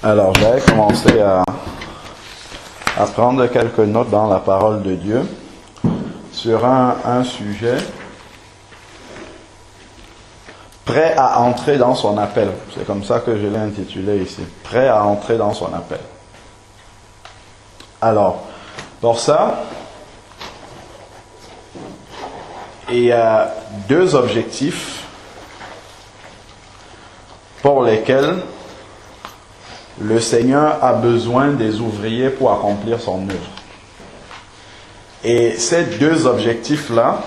Alors, je vais commencer à prendre quelques notes dans la parole de Dieu sur un sujet. Prêt à entrer dans son appel. C'est comme ça que je l'ai intitulé ici. Prêt à entrer dans son appel. Alors, pour ça, il y a deux objectifs pour lesquels le Seigneur a besoin des ouvriers pour accomplir son œuvre. Et ces deux objectifs-là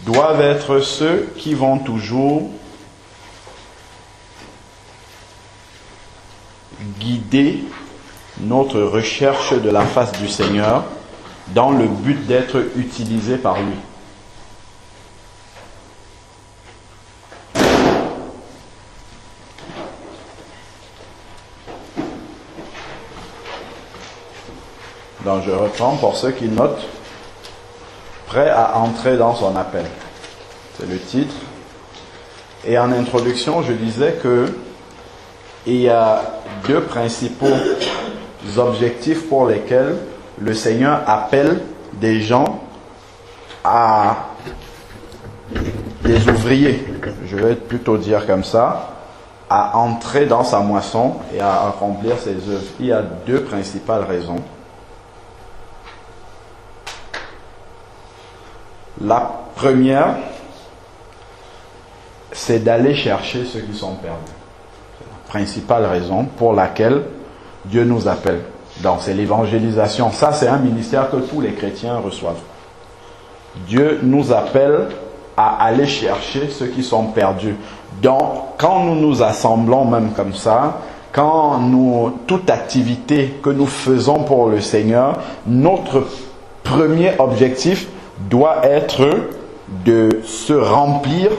doivent être ceux qui vont toujours guider notre recherche de la face du Seigneur dans le but d'être utilisé par lui. Donc je reprends pour ceux qui notent. Prêt à entrer dans son appel. C'est le titre. Et en introduction, je disais que il y a deux principaux objectifs pour lesquels le Seigneur appelle des gens à des ouvriers, je vais plutôt dire comme ça, à entrer dans sa moisson et à accomplir ses œuvres. Il y a deux principales raisons. La première, c'est d'aller chercher ceux qui sont perdus. C'est la principale raison pour laquelle Dieu nous appelle. Donc c'est l'évangélisation. Ça, c'est un ministère que tous les chrétiens reçoivent. Dieu nous appelle à aller chercher ceux qui sont perdus. Donc, quand nous nous assemblons même comme ça, toute activité que nous faisons pour le Seigneur, notre premier objectif doit être de se remplir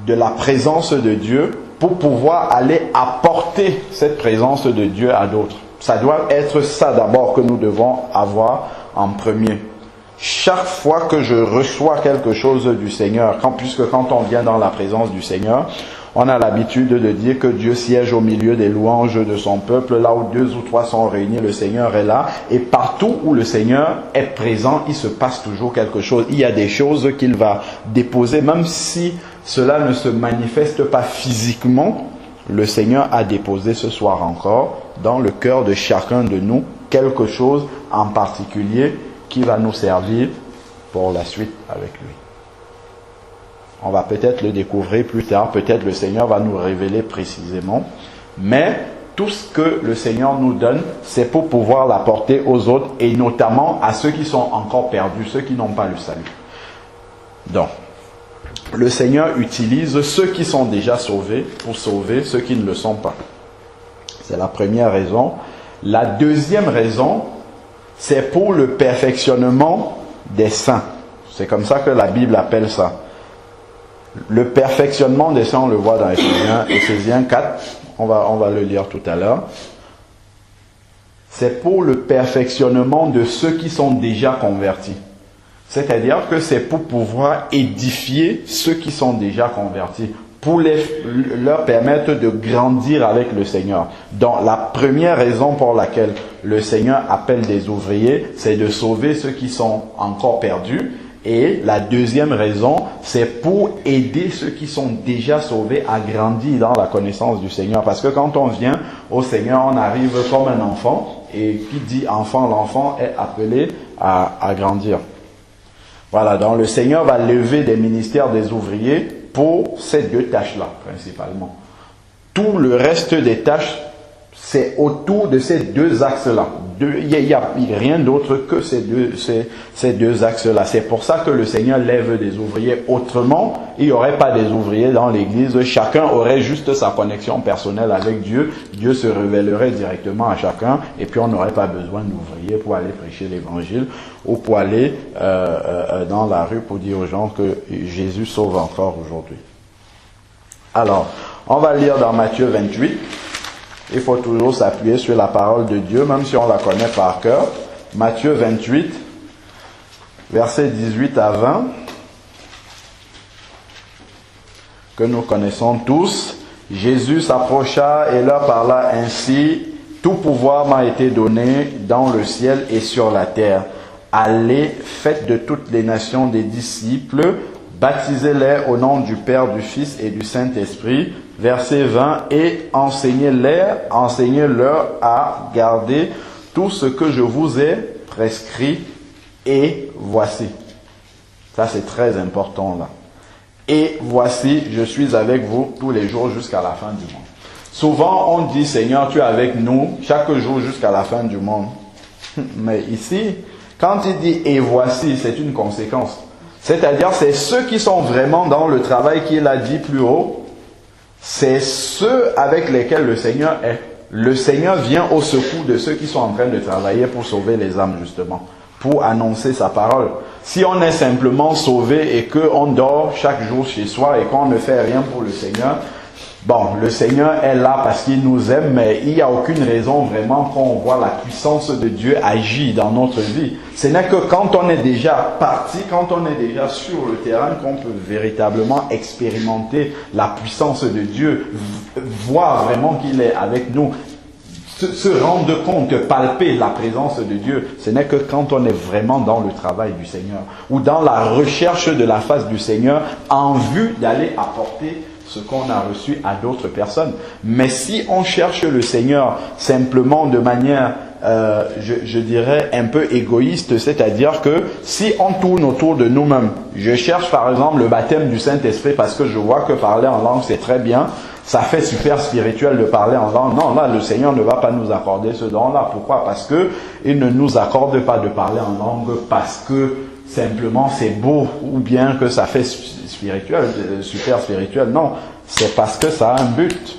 de la présence de Dieu pour pouvoir aller apporter cette présence de Dieu à d'autres. Ça doit être ça d'abord que nous devons avoir en premier. Chaque fois que je reçois quelque chose du Seigneur, puisque quand on vient dans la présence du Seigneur, on a l'habitude de dire que Dieu siège au milieu des louanges de son peuple. Là où 2 ou 3 sont réunis, le Seigneur est là. Et partout où le Seigneur est présent, il se passe toujours quelque chose. Il y a des choses qu'il va déposer, même si cela ne se manifeste pas physiquement. Le Seigneur a déposé ce soir encore dans le cœur de chacun de nous quelque chose en particulier qui va nous servir pour la suite avec lui. On va peut-être le découvrir plus tard, peut-être le Seigneur va nous révéler précisément, mais tout ce que le Seigneur nous donne, c'est pour pouvoir l'apporter aux autres et notamment à ceux qui sont encore perdus, ceux qui n'ont pas le salut. Donc, le Seigneur utilise ceux qui sont déjà sauvés pour sauver ceux qui ne le sont pas. C'est la première raison. La deuxième raison, c'est pour le perfectionnement des saints. C'est comme ça que la Bible appelle ça. Le perfectionnement des saints, on le voit dans Éphésiens 4, on va le lire tout à l'heure. C'est pour le perfectionnement de ceux qui sont déjà convertis. C'est-à-dire que c'est pour pouvoir édifier ceux qui sont déjà convertis, pour leur permettre de grandir avec le Seigneur. Donc la première raison pour laquelle le Seigneur appelle des ouvriers, c'est de sauver ceux qui sont encore perdus. Et la deuxième raison, c'est pour aider ceux qui sont déjà sauvés à grandir dans la connaissance du Seigneur. Parce que quand on vient au Seigneur, on arrive comme un enfant. Et qui dit enfant, l'enfant est appelé à grandir. Voilà, donc le Seigneur va lever des ministères des ouvriers pour ces deux tâches-là, principalement. Tout le reste des tâches, c'est autour de ces deux axes-là. Il n'y a rien d'autre que ces deux axes-là. C'est pour ça que le Seigneur lève des ouvriers. Autrement, il n'y aurait pas des ouvriers dans l'église. Chacun aurait juste sa connexion personnelle avec Dieu. Dieu se révélerait directement à chacun. Et puis on n'aurait pas besoin d'ouvriers pour aller prêcher l'évangile ou pour aller dans la rue pour dire aux gens que Jésus sauve encore aujourd'hui. Alors, on va lire dans Matthieu 28. Il faut toujours s'appuyer sur la parole de Dieu, même si on la connaît par cœur. Matthieu 28, versets 18 à 20. que nous connaissons tous. Jésus s'approcha et leur parla ainsi: tout pouvoir m'a été donné dans le ciel et sur la terre. Allez, faites de toutes les nations des disciples, baptisez-les au nom du Père, du Fils et du Saint-Esprit. Verset 20, et enseignez-leur à garder tout ce que je vous ai prescrit, et voici. Ça c'est très important là. Et voici, je suis avec vous tous les jours jusqu'à la fin du monde. Souvent on dit, Seigneur, tu es avec nous chaque jour jusqu'à la fin du monde. Mais ici, quand il dit et voici, c'est une conséquence. C'est-à-dire, c'est ceux qui sont vraiment dans le travail qu'il a dit plus haut, c'est ceux avec lesquels le Seigneur est. Le Seigneur vient au secours de ceux qui sont en train de travailler pour sauver les âmes, justement, pour annoncer sa parole. Si on est simplement sauvé et qu'on dort chaque jour chez soi et qu'on ne fait rien pour le Seigneur, bon, le Seigneur est là parce qu'il nous aime, mais il n'y a aucune raison vraiment qu'on voit la puissance de Dieu agir dans notre vie. Ce n'est que quand on est déjà parti, quand on est déjà sur le terrain, qu'on peut véritablement expérimenter la puissance de Dieu, voir vraiment qu'il est avec nous, se rendre compte, palper la présence de Dieu. Ce n'est que quand on est vraiment dans le travail du Seigneur ou dans la recherche de la face du Seigneur en vue d'aller apporter ce qu'on a reçu à d'autres personnes. Mais si on cherche le Seigneur simplement de manière, je dirais, un peu égoïste, c'est-à-dire que si on tourne autour de nous-mêmes, je cherche par exemple le baptême du Saint-Esprit parce que je vois que parler en langue c'est très bien, ça fait super spirituel de parler en langue. Non, là, le Seigneur ne va pas nous accorder ce don-là. Pourquoi? Parce que il ne nous accorde pas de parler en langue parce que simplement c'est beau ou bien que ça fait spirituel, super spirituel. Non, c'est parce que ça a un but.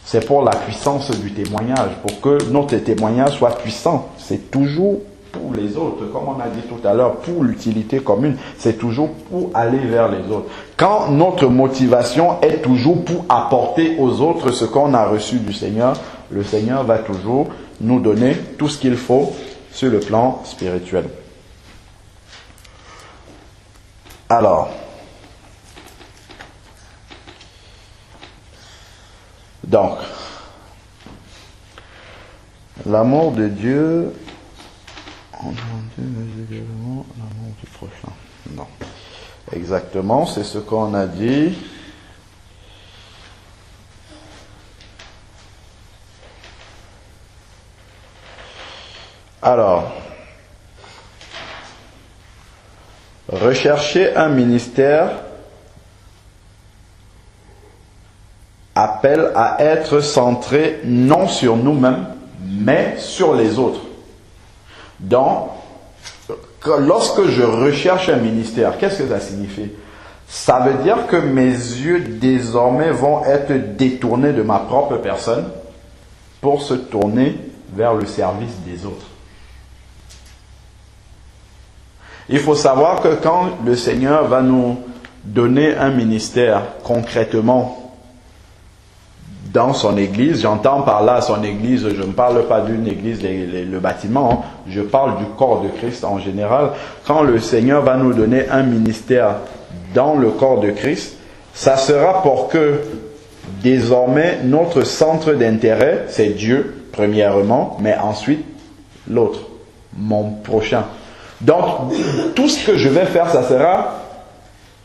C'est pour la puissance du témoignage, pour que notre témoignage soit puissant. C'est toujours pour les autres, comme on a dit tout à l'heure, pour l'utilité commune. C'est toujours pour aller vers les autres. Quand notre motivation est toujours pour apporter aux autres ce qu'on a reçu du Seigneur, le Seigneur va toujours nous donner tout ce qu'il faut sur le plan spirituel. Alors, donc, l'amour de Dieu, l'amour du prochain. Non, exactement, c'est ce qu'on a dit. Alors, rechercher un ministère appelle à être centré non sur nous-mêmes, mais sur les autres. Donc, lorsque je recherche un ministère, qu'est-ce que ça signifie? Ça veut dire que mes yeux désormais vont être détournés de ma propre personne pour se tourner vers le service des autres. Il faut savoir que quand le Seigneur va nous donner un ministère concrètement dans son église, j'entends par là son église, je ne parle pas d'une église, le bâtiment, je parle du corps de Christ en général. Quand le Seigneur va nous donner un ministère dans le corps de Christ, ça sera pour que désormais notre centre d'intérêt, c'est Dieu premièrement, mais ensuite l'autre, mon prochain. Donc tout ce que je vais faire, ça sera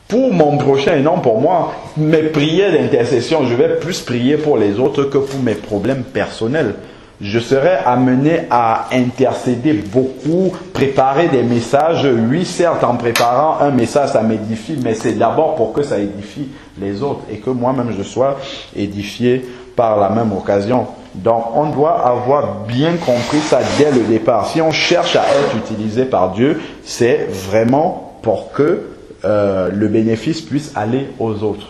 pour mon prochain et non pour moi. Mes prières d'intercession, je vais plus prier pour les autres que pour mes problèmes personnels. Je serai amené à intercéder beaucoup, préparer des messages. Oui, certes, en préparant un message, ça m'édifie, mais c'est d'abord pour que ça édifie les autres et que moi-même je sois édifié par la même occasion. Donc, on doit avoir bien compris ça dès le départ. Si on cherche à être utilisé par Dieu, c'est vraiment pour que le bénéfice puisse aller aux autres.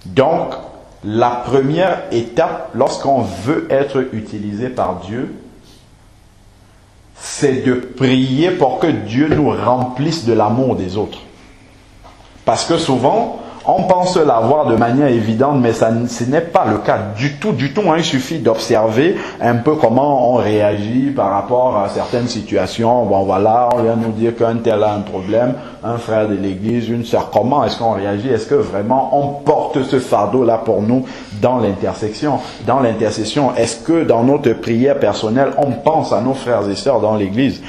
Donc, la première étape lorsqu'on veut être utilisé par Dieu, c'est de prier pour que Dieu nous remplisse de l'amour des autres. Parce que souvent, On pense l'avoir de manière évidente, mais ce n'est pas le cas du tout, hein. Il suffit d'observer un peu comment on réagit par rapport à certaines situations. Bon voilà, on vient nous dire qu'un tel a un problème, un frère de l'église, une sœur. Comment est-ce qu'on réagit? Est-ce que vraiment on porte ce fardeau-là pour nous dans l'intercession? Est-ce que dans notre prière personnelle, on pense à nos frères et sœurs dans l'église?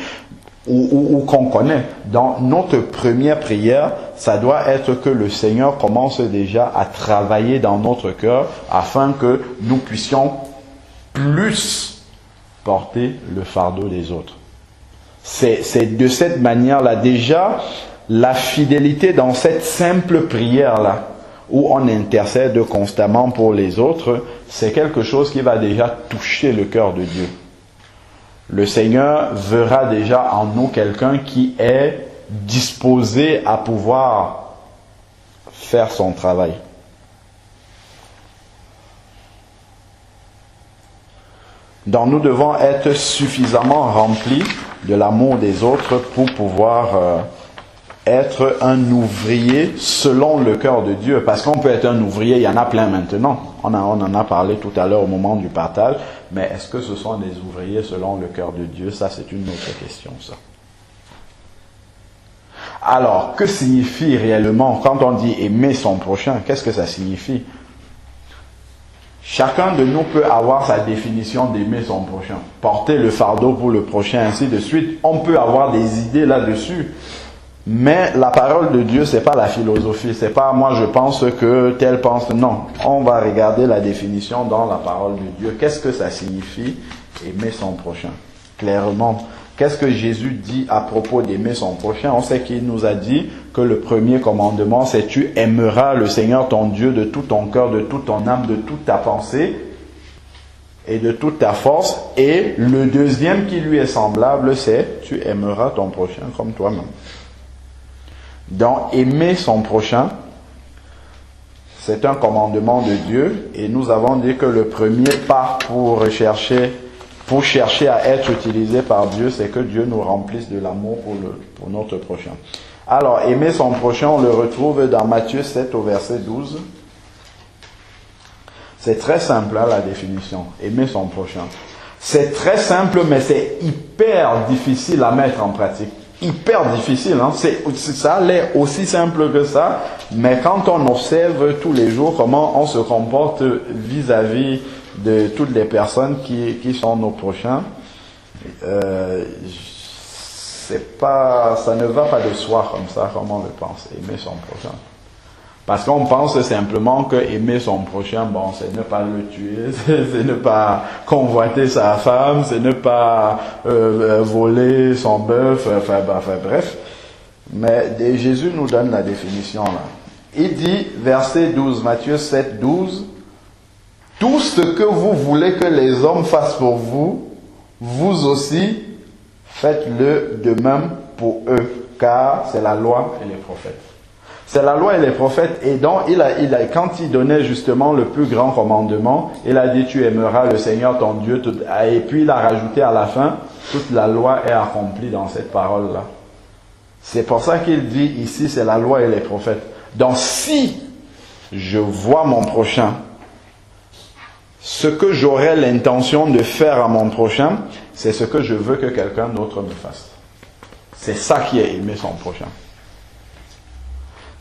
Ou qu'on connaît. Dans notre première prière, ça doit être que le Seigneur commence déjà à travailler dans notre cœur afin que nous puissions plus porter le fardeau des autres. C'est de cette manière-là. Déjà, la fidélité dans cette simple prière-là, où on intercède constamment pour les autres, c'est quelque chose qui va déjà toucher le cœur de Dieu. Le Seigneur verra déjà en nous quelqu'un qui est disposé à pouvoir faire son travail. Donc nous devons être suffisamment remplis de l'amour des autres pour pouvoir être un ouvrier selon le cœur de Dieu. Parce qu'on peut être un ouvrier, il y en a plein maintenant. On en a parlé tout à l'heure au moment du partage. Mais est-ce que ce sont des ouvriers selon le cœur de Dieu? Ça, c'est une autre question, ça. Alors, que signifie réellement, quand on dit aimer son prochain, qu'est-ce que ça signifie? Chacun de nous peut avoir sa définition d'aimer son prochain. Porter le fardeau pour le prochain, ainsi de suite. On peut avoir des idées là-dessus. Mais la parole de Dieu, c'est pas la philosophie, c'est pas moi je pense que tel pense. Non, on va regarder la définition dans la parole de Dieu. Qu'est-ce que ça signifie aimer son prochain? Clairement, qu'est-ce que Jésus dit à propos d'aimer son prochain? On sait qu'il nous a dit que le premier commandement, c'est tu aimeras le Seigneur ton Dieu de tout ton cœur, de toute ton âme, de toute ta pensée et de toute ta force. Et le deuxième qui lui est semblable, c'est tu aimeras ton prochain comme toi-même. Donc, aimer son prochain, c'est un commandement de Dieu. Et nous avons dit que le premier pas pour chercher à être utilisé par Dieu, c'est que Dieu nous remplisse de l'amour pour notre prochain. Alors, aimer son prochain, on le retrouve dans Matthieu 7 au verset 12. C'est très simple, hein, la définition. Aimer son prochain. C'est très simple, mais c'est hyper difficile à mettre en pratique. Hyper difficile, hein? Ça a l'air aussi simple que ça, mais quand on observe tous les jours comment on se comporte vis-à-vis de toutes les personnes qui sont nos prochains, ça ne va pas de soi comme ça, comme on le pense, aimer son prochain. Parce qu'on pense simplement que aimer son prochain, bon, c'est ne pas le tuer, c'est ne pas convoiter sa femme, c'est ne pas voler son bœuf, enfin bref. Mais Jésus nous donne la définition là. Il dit, verset 12, Matthieu 7, 12, « Tout ce que vous voulez que les hommes fassent pour vous, vous aussi, faites-le de même pour eux, car c'est la loi et les prophètes. » C'est la loi et les prophètes. Et donc, quand il donnait justement le plus grand commandement, il a dit, tu aimeras le Seigneur ton Dieu. Et puis il a rajouté à la fin, toute la loi est accomplie dans cette parole-là. C'est pour ça qu'il dit ici, c'est la loi et les prophètes. Donc, si je vois mon prochain, ce que j'aurais l'intention de faire à mon prochain, c'est ce que je veux que quelqu'un d'autre me fasse. C'est ça qui est aimer son prochain.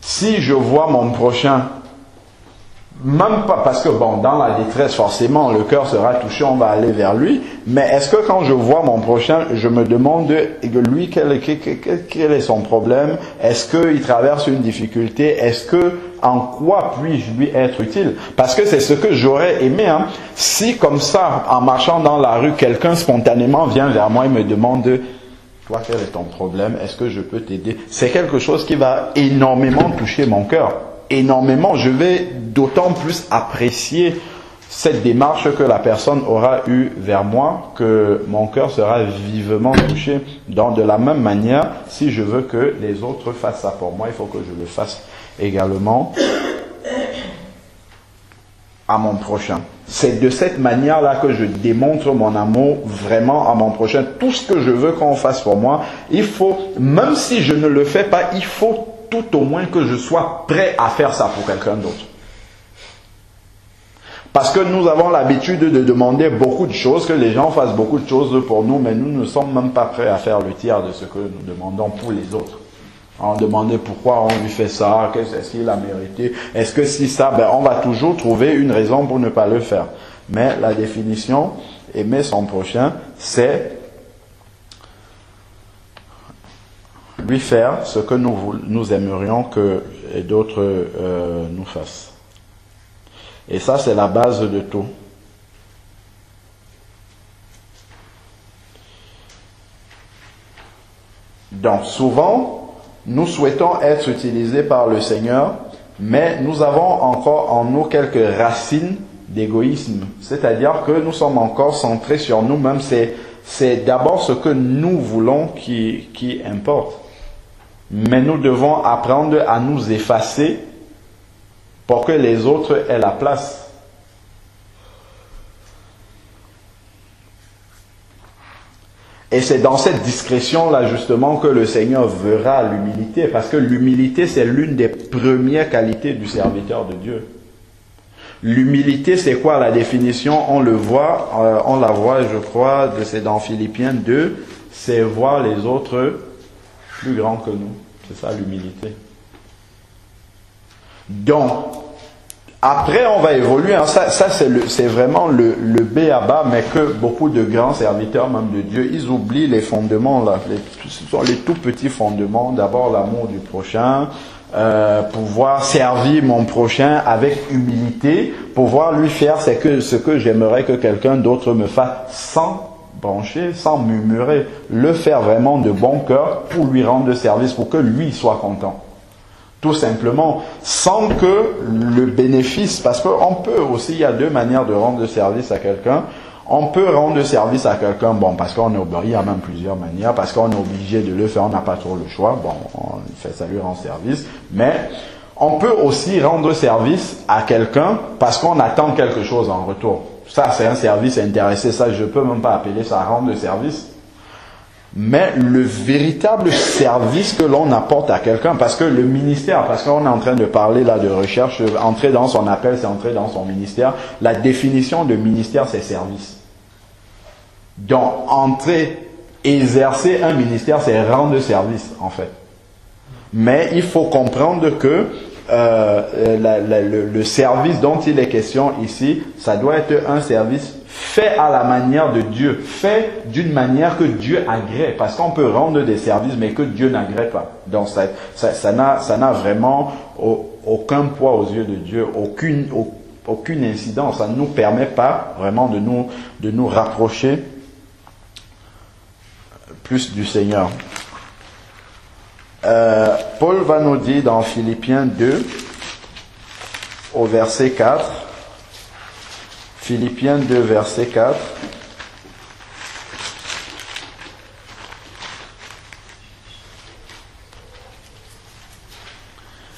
Si je vois mon prochain, même pas, parce que bon, dans la détresse, forcément, le cœur sera touché, on va aller vers lui, mais est-ce que quand je vois mon prochain, je me demande, lui, quel est son problème? Est-ce qu'il traverse une difficulté? Est-ce que, en quoi puis-je lui être utile? Parce que c'est ce que j'aurais aimé, hein. Si comme ça, en marchant dans la rue, quelqu'un spontanément vient vers moi et me demande, toi, quel est ton problème? Est-ce que je peux t'aider? C'est quelque chose qui va énormément toucher mon cœur. Énormément. Je vais d'autant plus apprécier cette démarche que la personne aura eue vers moi, que mon cœur sera vivement touché. Donc, de la même manière, si je veux que les autres fassent ça pour moi, il faut que je le fasse également à mon prochain. C'est de cette manière-là que je démontre mon amour vraiment à mon prochain. Tout ce que je veux qu'on fasse pour moi, il faut, même si je ne le fais pas, il faut tout au moins que je sois prêt à faire ça pour quelqu'un d'autre. Parce que nous avons l'habitude de demander beaucoup de choses, que les gens fassent beaucoup de choses pour nous, mais nous ne sommes même pas prêts à faire le tiers de ce que nous demandons pour les autres. On demandait pourquoi on lui fait ça, est-ce qu'il a mérité, est-ce que si ça, on va toujours trouver une raison pour ne pas le faire. Mais la définition, aimer son prochain, c'est lui faire ce que nous aimerions que d'autres nous fassent. Et ça, c'est la base de tout. Donc, souvent, nous souhaitons être utilisés par le Seigneur, mais nous avons encore en nous quelques racines d'égoïsme. C'est-à-dire que nous sommes encore centrés sur nous-mêmes. C'est d'abord ce que nous voulons qui importe. Mais nous devons apprendre à nous effacer pour que les autres aient la place. Et c'est dans cette discrétion-là justement que le Seigneur verra l'humilité, parce que l'humilité c'est l'une des premières qualités du serviteur de Dieu. L'humilité c'est quoi la définition? On la voit je crois, c'est dans Philippiens 2, c'est voir les autres plus grands que nous. C'est ça l'humilité. Donc, après on va évoluer, ça c'est vraiment le B à bas, mais que beaucoup de grands serviteurs même de Dieu, ils oublient les fondements là, ce sont les tout petits fondements. D'abord l'amour du prochain, pouvoir servir mon prochain avec humilité, pouvoir lui faire ce que j'aimerais que quelqu'un d'autre me fasse sans brancher, sans murmurer, le faire vraiment de bon cœur pour lui rendre service, pour que lui soit content. Tout simplement, sans que le bénéfice, parce qu'on peut aussi, il y a deux manières de rendre service à quelqu'un. On peut rendre service à quelqu'un, parce qu'on est obligé, il y a même plusieurs manières, parce qu'on est obligé de le faire, on n'a pas trop le choix, on fait ça, lui rend service. Mais on peut aussi rendre service à quelqu'un parce qu'on attend quelque chose en retour. Ça, c'est un service intéressé, ça, je ne peux même pas appeler ça rendre service. Mais le véritable service que l'on apporte à quelqu'un, parce que le ministère, parce qu'on est en train de parler là de recherche, entrer dans son appel, c'est entrer dans son ministère. La définition de ministère, c'est service. Donc, exercer un ministère, c'est rendre service, en fait. Mais il faut comprendre que le service dont il est question ici, ça doit être un service fait à la manière de Dieu, fait d'une manière que Dieu agrée, parce qu'on peut rendre des services mais que Dieu n'agrée pas. Donc ça n'a vraiment aucun poids aux yeux de Dieu, aucune incidence. Ça ne nous permet pas vraiment de nous rapprocher plus du Seigneur. Paul va nous dire dans Philippiens 2 au verset 4, Philippiens 2 verset 4,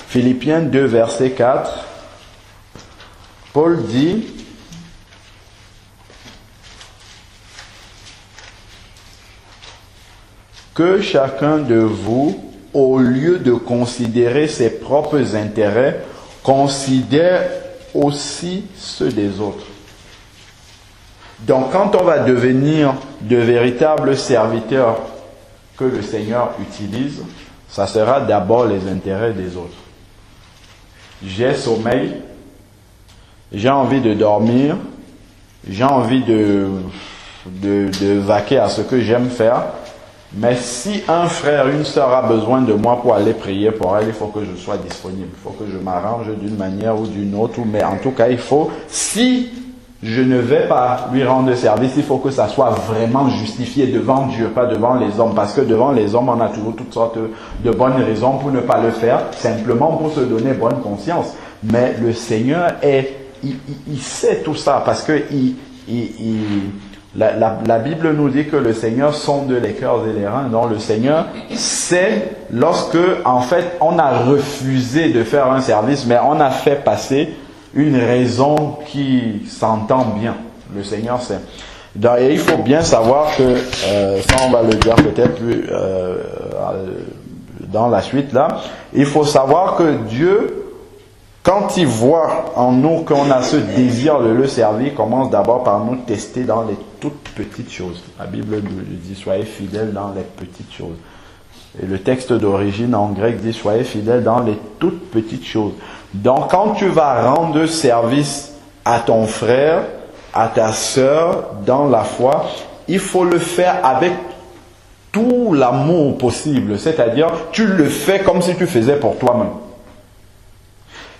Philippiens 2 verset 4, Paul dit: que chacun de vous, au lieu de considérer ses propres intérêts, considère aussi ceux des autres. Donc quand on va devenir de véritables serviteurs que le Seigneur utilise, ça sera d'abord les intérêts des autres. J'ai sommeil, j'ai envie de dormir, j'ai envie de vaquer à ce que j'aime faire. Mais si un frère, une sœur a besoin de moi pour aller prier pour elle, il faut que je sois disponible. Il faut que je m'arrange d'une manière ou d'une autre. Mais en tout cas, il faut, si je ne vais pas lui rendre service, il faut que ça soit vraiment justifié devant Dieu, pas devant les hommes. Parce que devant les hommes, on a toujours toutes sortes de bonnes raisons pour ne pas le faire, simplement pour se donner bonne conscience. Mais le Seigneur il sait tout ça, parce que la Bible nous dit que le Seigneur sonde les cœurs et les reins. Donc le Seigneur sait lorsque, en fait, on a refusé de faire un service, mais on a fait passer une raison qui s'entend bien. Le Seigneur sait. Et il faut bien savoir que, ça on va le dire peut-être plus dans la suite là, il faut savoir que Dieu, quand il voit en nous qu'on a ce désir de le servir, il commence d'abord par nous tester dans les toutes petites choses. La Bible nous dit, soyez fidèles dans les petites choses. Et le texte d'origine en grec dit, soyez fidèles dans les toutes petites choses. Donc quand tu vas rendre service à ton frère, à ta sœur, dans la foi, il faut le faire avec tout l'amour possible. C'est-à-dire, tu le fais comme si tu faisais pour toi-même.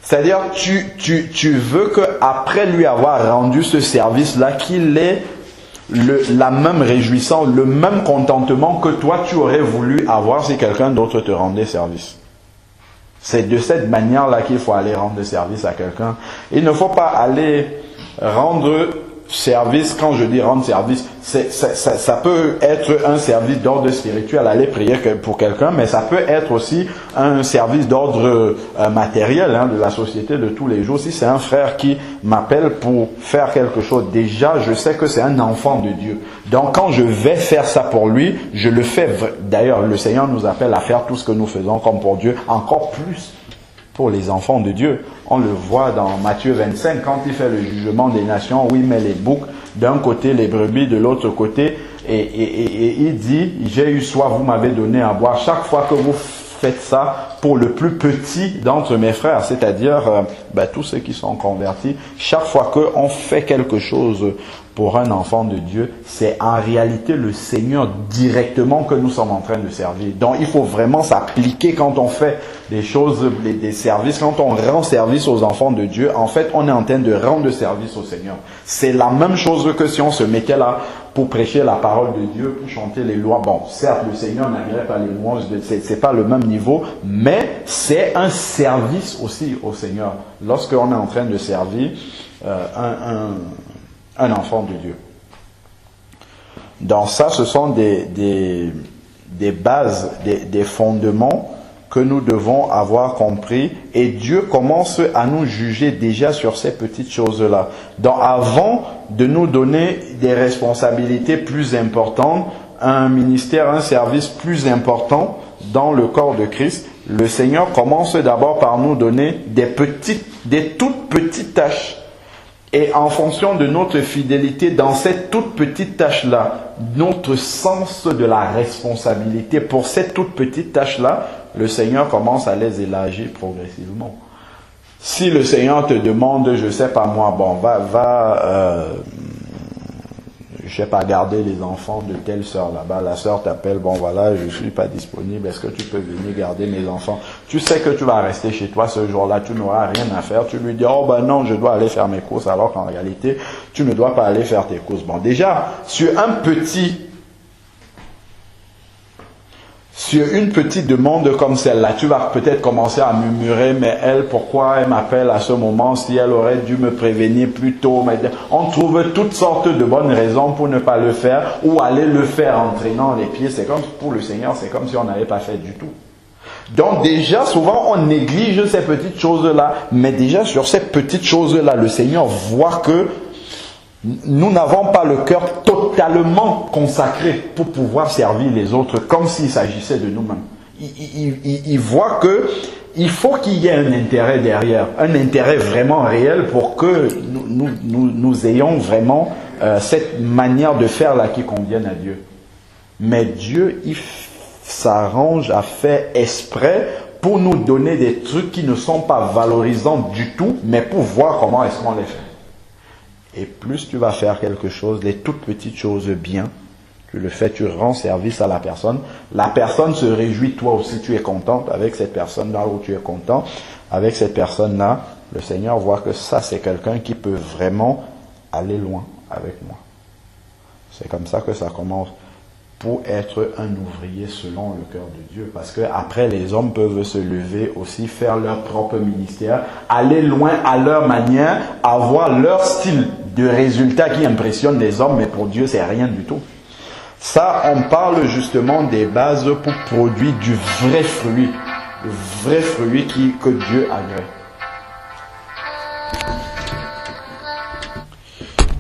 C'est-à-dire, tu veux qu'après lui avoir rendu ce service-là, qu'il ait la même réjouissance, le même contentement que toi, tu aurais voulu avoir si quelqu'un d'autre te rendait service. C'est de cette manière-là qu'il faut aller rendre service à quelqu'un. Il ne faut pas aller rendre service, quand je dis rendre service, ça peut être un service d'ordre spirituel, aller prier pour quelqu'un, mais ça peut être aussi un service d'ordre matériel, de la société de tous les jours. Si c'est un frère qui m'appelle pour faire quelque chose, déjà je sais que c'est un enfant de Dieu. Donc quand je vais faire ça pour lui, je le fais. D'ailleurs, le Seigneur nous appelle à faire tout ce que nous faisons comme pour Dieu, encore plus pour les enfants de Dieu. On le voit dans Matthieu 25, quand il fait le jugement des nations, où il met les boucs, d'un côté les brebis, de l'autre côté, et il dit, j'ai eu soif, vous m'avez donné à boire. Chaque fois que vous faites ça pour le plus petit d'entre mes frères, c'est-à-dire tous ceux qui sont convertis, chaque fois qu'on fait quelque chose pour un enfant de Dieu, c'est en réalité le Seigneur directement que nous sommes en train de servir. Donc il faut vraiment s'appliquer quand on fait des choses, des services, quand on rend service aux enfants de Dieu, en fait on est en train de rendre service au Seigneur. C'est la même chose que si on se mettait là pour prêcher la parole de Dieu, pour chanter les lois. Bon, certes le Seigneur n'agrée pas les louanges, c'est pas le même niveau, mais c'est un service aussi au Seigneur. Lorsqu'on est en train de servir un enfant de Dieu. Dans ça, ce sont des bases, des fondements que nous devons avoir compris, et Dieu commence à nous juger déjà sur ces petites choses-là. Donc avant de nous donner des responsabilités plus importantes, un ministère, un service plus important dans le corps de Christ, le Seigneur commence d'abord par nous donner des toutes petites tâches. Et en fonction de notre fidélité dans cette toute petite tâche-là, notre sens de la responsabilité pour cette toute petite tâche-là, le Seigneur commence à les élargir progressivement. Si le Seigneur te demande, je sais pas moi, bon, je sais pas, garder les enfants de telle sœur là-bas. La sœur t'appelle, bon voilà, je suis pas disponible, est-ce que tu peux venir garder mes enfants? Tu sais que tu vas rester chez toi ce jour-là, tu n'auras rien à faire. Tu lui dis, oh ben non, je dois aller faire mes courses, alors qu'en réalité, tu ne dois pas aller faire tes courses. Bon, déjà, sur une petite demande comme celle-là, tu vas peut-être commencer à murmurer, mais elle, pourquoi elle m'appelle à ce moment si elle aurait dû me prévenir plus tôt? On trouve toutes sortes de bonnes raisons pour ne pas le faire ou aller le faire en traînant les pieds. C'est comme pour le Seigneur, c'est comme si on n'avait pas fait du tout. Donc déjà, souvent, on néglige ces petites choses-là, mais déjà sur ces petites choses-là, le Seigneur voit que nous n'avons pas le cœur totalement consacré pour pouvoir servir les autres comme s'il s'agissait de nous-mêmes. Il voit que il faut qu'il y ait un intérêt derrière, un intérêt vraiment réel pour que nous ayons vraiment cette manière de faire là qui convienne à Dieu. Mais Dieu, il s'arrange à faire exprès pour nous donner des trucs qui ne sont pas valorisants du tout, mais pour voir comment est-ce qu'on les fait. Et plus tu vas faire quelque chose, les toutes petites choses bien, tu le fais, tu rends service à la personne se réjouit, toi aussi tu es contente avec cette personne-là, ou tu es content avec cette personne-là, le Seigneur voit que ça c'est quelqu'un qui peut vraiment aller loin avec moi. C'est comme ça que ça commence, pour être un ouvrier selon le cœur de Dieu. Parce que après les hommes peuvent se lever aussi, faire leur propre ministère, aller loin à leur manière, avoir leur style de résultat qui impressionne les hommes, mais pour Dieu c'est rien du tout. Ça, on parle justement des bases pour produire du vrai fruit, le vrai fruit que Dieu agrée.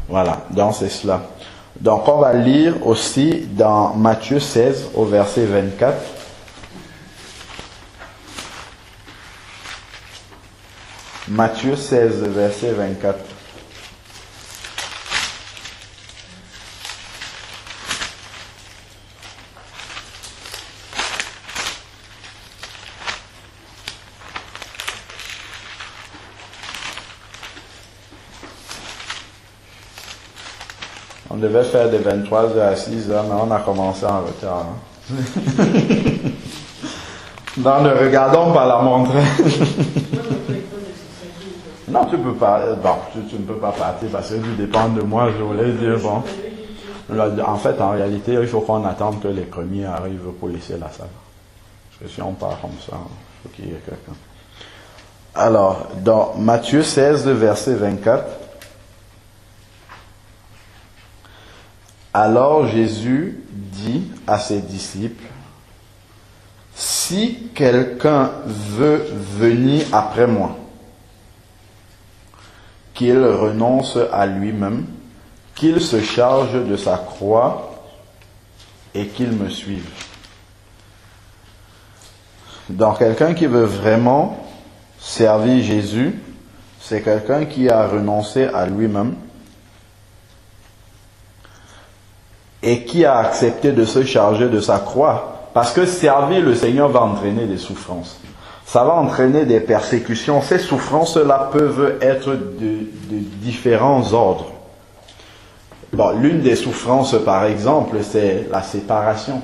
Voilà, donc c'est cela. Donc on va lire aussi dans Matthieu 16 au verset 24. Matthieu 16, verset 24. On devait faire de 23h à 6h, mais on a commencé en retard. Non, ne regardons pas la montre. Non, tu peux pas. Bon, tu ne peux pas partir parce que tu dépends de moi. Je voulais dire, bon. En fait, en réalité, il faut qu'on attende que les premiers arrivent pour laisser la salle. Parce que si on part comme ça, il faut qu'il y ait quelqu'un. Alors, dans Matthieu 16, verset 24. Alors Jésus dit à ses disciples, si quelqu'un veut venir après moi, qu'il renonce à lui-même, qu'il se charge de sa croix et qu'il me suive. Donc quelqu'un qui veut vraiment servir Jésus, c'est quelqu'un qui a renoncé à lui-même et qui a accepté de se charger de sa croix. Parce que servir le Seigneur va entraîner des souffrances. Ça va entraîner des persécutions. Ces souffrances-là peuvent être de différents ordres. Bon, l'une des souffrances, par exemple, c'est la séparation.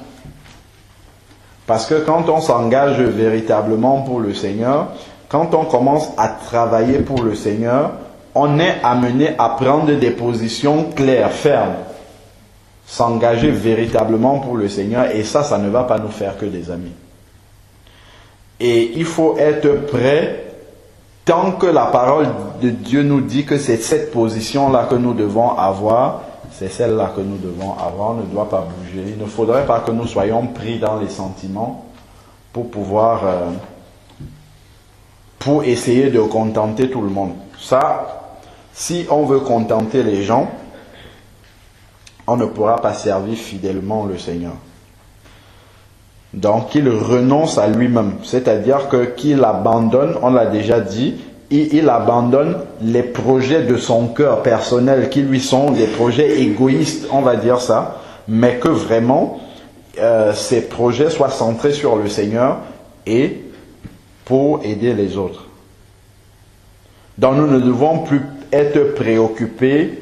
Parce que quand on s'engage véritablement pour le Seigneur, quand on commence à travailler pour le Seigneur, on est amené à prendre des positions claires, fermes. S'engager véritablement pour le Seigneur, et ça ne va pas nous faire que des amis. Et il faut être prêt, tant que la parole de Dieu nous dit que c'est cette position-là que nous devons avoir, c'est celle-là que nous devons avoir, on ne doit pas bouger. Il ne faudrait pas que nous soyons pris dans les sentiments pour pouvoir, pour essayer de contenter tout le monde. Ça, si on veut contenter les gens, on ne pourra pas servir fidèlement le Seigneur. Donc, qu'il renonce à lui-même. C'est-à-dire qu'il abandonne, on l'a déjà dit, il abandonne les projets de son cœur personnel qui lui sont des projets égoïstes, on va dire ça, mais que vraiment, ces projets soient centrés sur le Seigneur et pour aider les autres. Donc, nous ne devons plus être préoccupés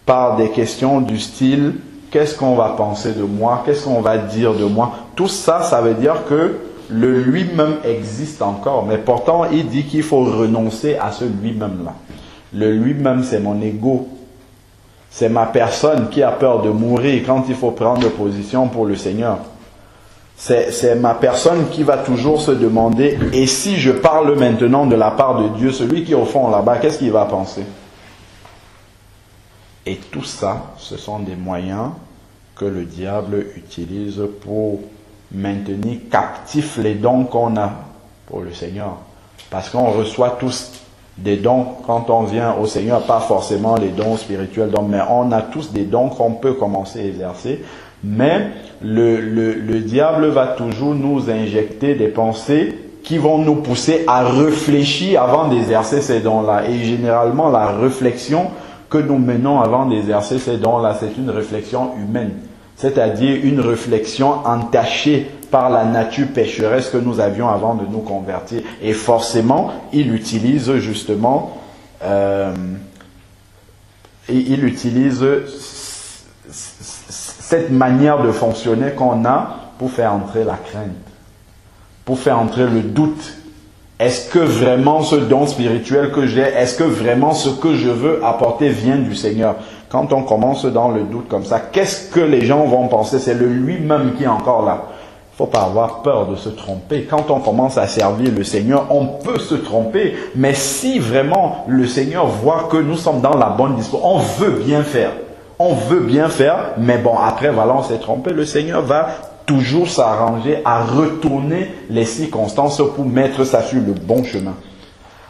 par des questions du style « qu'est-ce qu'on va penser de moi? Qu'est-ce qu'on va dire de moi ?» Tout ça, ça veut dire que le lui-même existe encore. Mais pourtant, il dit qu'il faut renoncer à ce lui-même-là. Le lui-même, c'est mon ego. C'est ma personne qui a peur de mourir quand il faut prendre position pour le Seigneur. C'est ma personne qui va toujours se demander « et si je parle maintenant de la part de Dieu, celui qui est au fond là-bas, qu'est-ce qu'il va penser ?» Et tout ça, ce sont des moyens que le diable utilise pour maintenir captifs les dons qu'on a pour le Seigneur. Parce qu'on reçoit tous des dons quand on vient au Seigneur, pas forcément les dons spirituels, mais on a tous des dons qu'on peut commencer à exercer. Mais le diable va toujours nous injecter des pensées qui vont nous pousser à réfléchir avant d'exercer ces dons-là. Et généralement, la réflexion que nous menons avant d'exercer ces dons-là, c'est une réflexion humaine. C'est-à-dire une réflexion entachée par la nature pécheresse que nous avions avant de nous convertir. Et forcément, il utilise justement, cette manière de fonctionner qu'on a pour faire entrer la crainte, pour faire entrer le doute. Est-ce que vraiment ce don spirituel que j'ai, est-ce que vraiment ce que je veux apporter vient du Seigneur? Quand on commence dans le doute comme ça, qu'est-ce que les gens vont penser? C'est le lui-même qui est encore là. Il ne faut pas avoir peur de se tromper. Quand on commence à servir le Seigneur, on peut se tromper. Mais si vraiment le Seigneur voit que nous sommes dans la bonne disposition, on veut bien faire. On veut bien faire, mais bon, après, voilà, on s'est trompé. Le Seigneur va toujours s'arranger à retourner les circonstances pour mettre ça sur le bon chemin.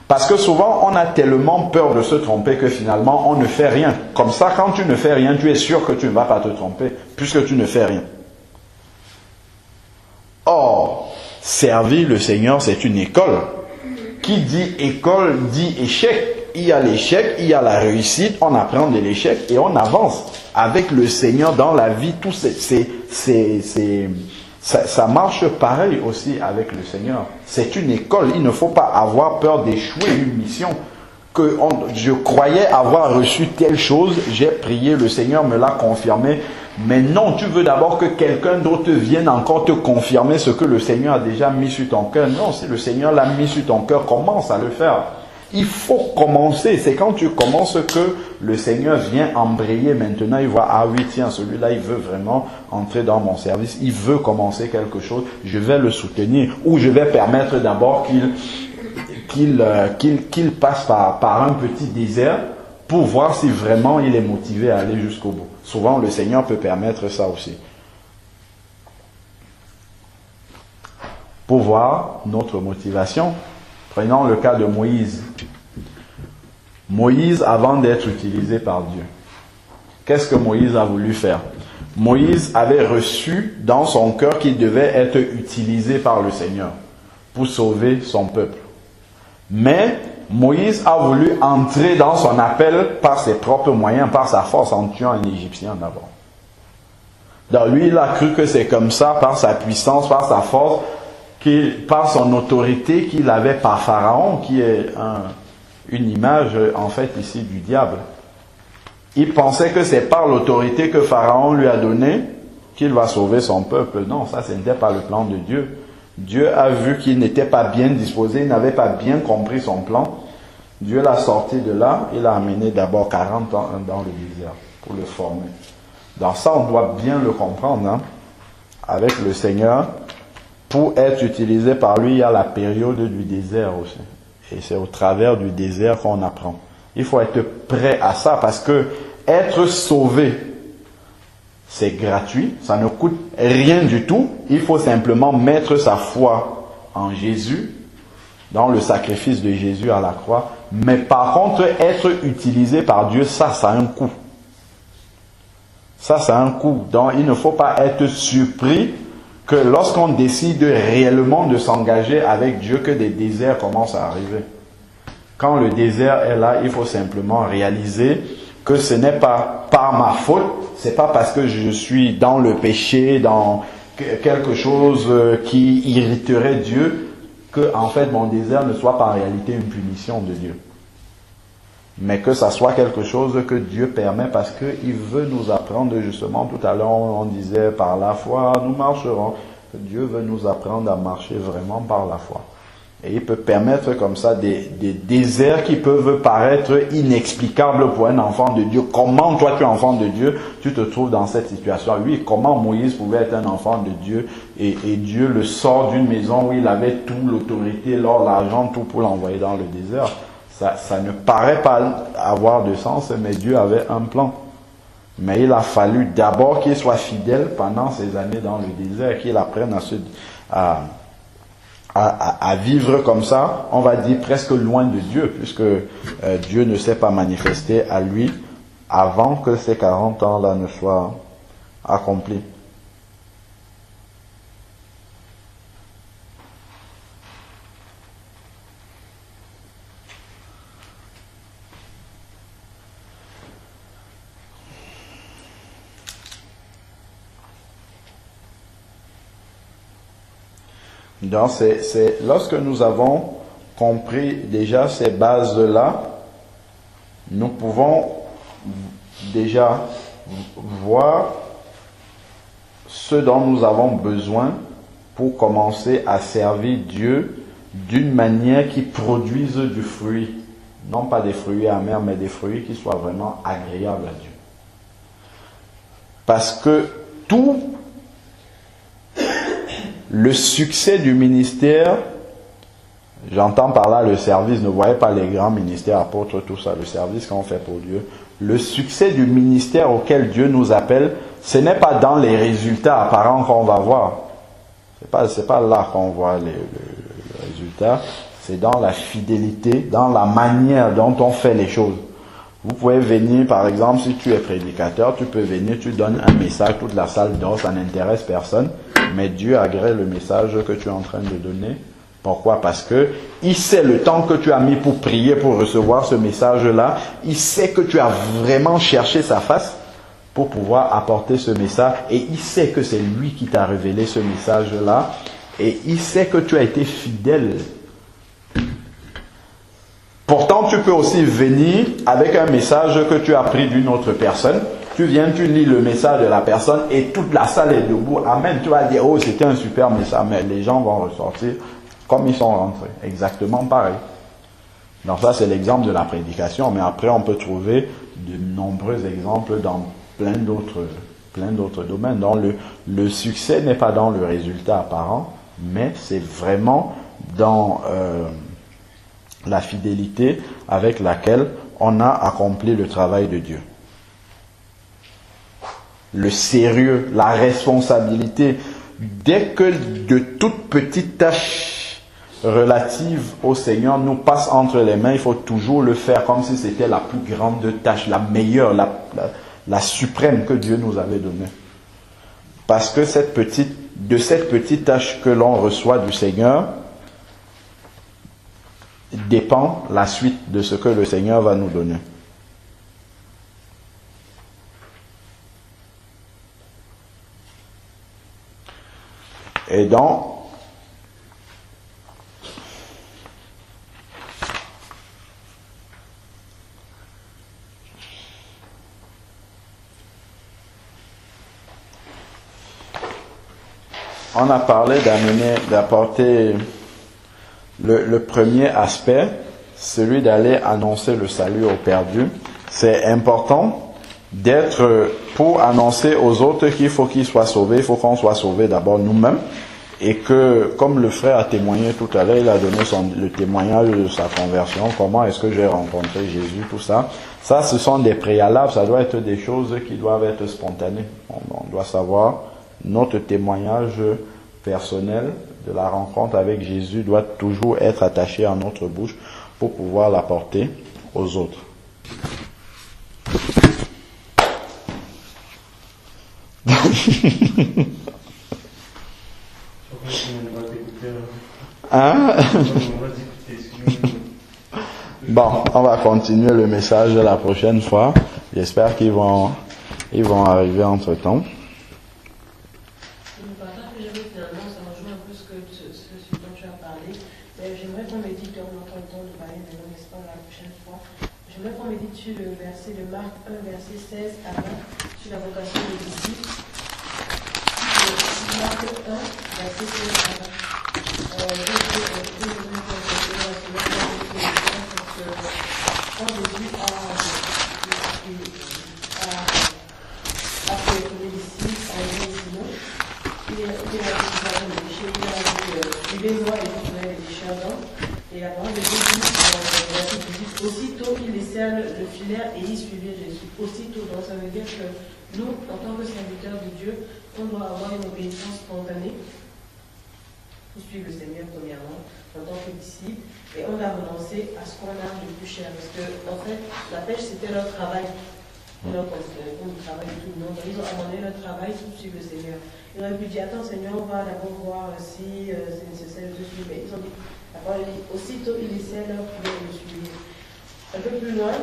Parce que souvent, on a tellement peur de se tromper que finalement, on ne fait rien. Comme ça, quand tu ne fais rien, tu es sûr que tu ne vas pas te tromper, puisque tu ne fais rien. Or, servir le Seigneur, c'est une école qui dit école dit échec. Il y a l'échec, il y a la réussite, on apprend de l'échec et on avance. Avec le Seigneur dans la vie, tout ça marche pareil aussi avec le Seigneur. C'est une école, il ne faut pas avoir peur d'échouer une mission. Je croyais avoir reçu telle chose, j'ai prié, le Seigneur me l'a confirmé. Mais non, tu veux d'abord que quelqu'un d'autre vienne encore te confirmer ce que le Seigneur a déjà mis sur ton cœur. Non, si le Seigneur l'a mis sur ton cœur, commence à le faire. Il faut commencer. C'est quand tu commences que le Seigneur vient embrayer. Maintenant, il voit, ah oui, tiens, celui-là, il veut vraiment entrer dans mon service. Il veut commencer quelque chose. Je vais le soutenir. Ou je vais permettre d'abord qu'il passe par un petit désert pour voir si vraiment il est motivé à aller jusqu'au bout. Souvent, le Seigneur peut permettre ça aussi. Pour voir notre motivation. Prenons le cas de Moïse. Moïse, avant d'être utilisé par Dieu, qu'est-ce que Moïse a voulu faire? Moïse avait reçu dans son cœur qu'il devait être utilisé par le Seigneur pour sauver son peuple. Mais Moïse a voulu entrer dans son appel par ses propres moyens, par sa force, en tuant un Égyptien d'abord. Donc lui, il a cru que c'est comme ça, par sa puissance, par sa force, par son autorité qu'il avait par Pharaon, qui est une image en fait ici du diable. Il pensait que c'est par l'autorité que Pharaon lui a donnée qu'il va sauver son peuple. Non, ça ce n'était pas le plan de Dieu. Dieu a vu qu'il n'était pas bien disposé, il n'avait pas bien compris son plan. Dieu l'a sorti de là, il l'a amené d'abord 40 ans dans le désert pour le former. Dans ça, on doit bien le comprendre. Hein. Avec le Seigneur, pour être utilisé par lui, il y a la période du désert aussi. Et c'est au travers du désert qu'on apprend. Il faut être prêt à ça parce que être sauvé, c'est gratuit, ça ne coûte rien du tout. Il faut simplement mettre sa foi en Jésus, dans le sacrifice de Jésus à la croix. Mais par contre, être utilisé par Dieu, ça a un coût. Ça a un coût. Donc, il ne faut pas être surpris que lorsqu'on décide réellement de s'engager avec Dieu, que des déserts commencent à arriver. Quand le désert est là, il faut simplement réaliser que ce n'est pas par ma faute, c'est pas parce que je suis dans le péché, dans quelque chose qui irriterait Dieu, que en fait mon désert ne soit pas en réalité une punition de Dieu. Mais que ça soit quelque chose que Dieu permet parce qu'il veut nous apprendre justement. Tout à l'heure on disait par la foi nous marcherons. Dieu veut nous apprendre à marcher vraiment par la foi. Et il peut permettre comme ça des déserts qui peuvent paraître inexplicables pour un enfant de Dieu. Comment toi tu es enfant de Dieu, tu te trouves dans cette situation? Oui, comment Moïse pouvait être un enfant de Dieu et Dieu le sort d'une maison où il avait tout, l'autorité, l'or, l'argent, tout pour l'envoyer dans le désert. Ça ne paraît pas avoir de sens, mais Dieu avait un plan. Mais il a fallu d'abord qu'il soit fidèle pendant ces années dans le désert, qu'il apprenne à vivre comme ça, on va dire presque loin de Dieu, puisque Dieu ne s'est pas manifesté à lui avant que ces 40 ans-là ne soient accomplis. Donc, c'est lorsque nous avons compris déjà ces bases-là, nous pouvons déjà voir ce dont nous avons besoin pour commencer à servir Dieu d'une manière qui produise du fruit. Non pas des fruits amers, mais des fruits qui soient vraiment agréables à Dieu. Parce que tout le succès du ministère, j'entends par là le service, ne voyez pas les grands ministères, apôtres, tout ça, le service qu'on fait pour Dieu. Le succès du ministère auquel Dieu nous appelle, ce n'est pas dans les résultats apparents qu'on va voir. C'est pas là qu'on voit les résultats, c'est dans la fidélité, dans la manière dont on fait les choses. Vous pouvez venir, par exemple, si tu es prédicateur, tu peux venir, tu donnes un message, toute la salle dort, ça n'intéresse personne, mais Dieu agrée le message que tu es en train de donner Pourquoi? Parce que il sait le temps que tu as mis pour prier, pour recevoir ce message-là. Il sait que tu as vraiment cherché sa face pour pouvoir apporter ce message. Et il sait que c'est lui qui t'a révélé ce message-là. Et il sait que tu as été fidèle. Pourtant, tu peux aussi venir avec un message que tu as pris d'une autre personne. Tu viens, tu lis le message de la personne et toute la salle est debout. Amen. Tu vas dire, oh, c'était un super message. Mais les gens vont ressortir comme ils sont rentrés. Exactement pareil. Donc ça, c'est l'exemple de la prédication. Mais après, on peut trouver de nombreux exemples dans plein d'autres domaines. Donc le succès n'est pas dans le résultat apparent, mais c'est vraiment dans la fidélité avec laquelle on a accompli le travail de Dieu. Le sérieux, la responsabilité. Dès que de toutes petites tâches relatives au Seigneur nous passent entre les mains, il faut toujours le faire comme si c'était la plus grande tâche, la meilleure, la suprême que Dieu nous avait donnée. Parce que de cette petite tâche que l'on reçoit du Seigneur, dépend la suite de ce que le Seigneur va nous donner. Et donc, on a parlé d'apporter le premier aspect, celui d'aller annoncer le salut aux perdus. C'est important pour annoncer aux autres qu'il faut qu'ils soient sauvés. Il faut qu'on soit sauvés d'abord nous-mêmes. Et que, comme le frère a témoigné tout à l'heure, il a donné le témoignage de sa conversion, comment est-ce que j'ai rencontré Jésus, tout ça. Ça, ce sont des préalables, ça doit être des choses qui doivent être spontanées. On doit savoir, notre témoignage personnel de la rencontre avec Jésus doit toujours être attaché à notre bouche pour pouvoir l'apporter aux autres. Hein? Bon, on va continuer le message la prochaine fois. J'espère qu'ils vont arriver entre temps. J'aimerais qu'on médite, on entend le temps de parler, mais non, n'est-ce pas, la prochaine fois. J'aimerais qu'on médite sur le verset de Marc 1, verset 16 à 20, sur la vocation des disciples. Marc 1, verset 16 à 20. Quand Jésus a fait les disciples, a aidé Simon, il a dit de péché, il a dit suivez-moi et vous ferez les pécheurs d'hommes. Et la parole de Dieu dit verset 18, aussitôt ils laissèrent le filaire et ils suivaient Jésus. Aussitôt, donc ça veut dire que nous, en tant que serviteurs de Dieu, on doit avoir une obéissance spontanée pour suivre le Seigneur premièrement, en tant que disciples, et on a renoncé à ce qu'on a de plus cher. Parce que, en fait, la pêche, c'était leur travail. Leur travail de tout le monde. Ils ont abandonné leur travail pour suivre le Seigneur. Ils auraient pu dire, attends Seigneur, on va d'abord voir si c'est nécessaire de te suivre. Mais ils ont dit, la parole dit, aussitôt ils laissaient leur pouvoir de suivre. Un peu plus loin,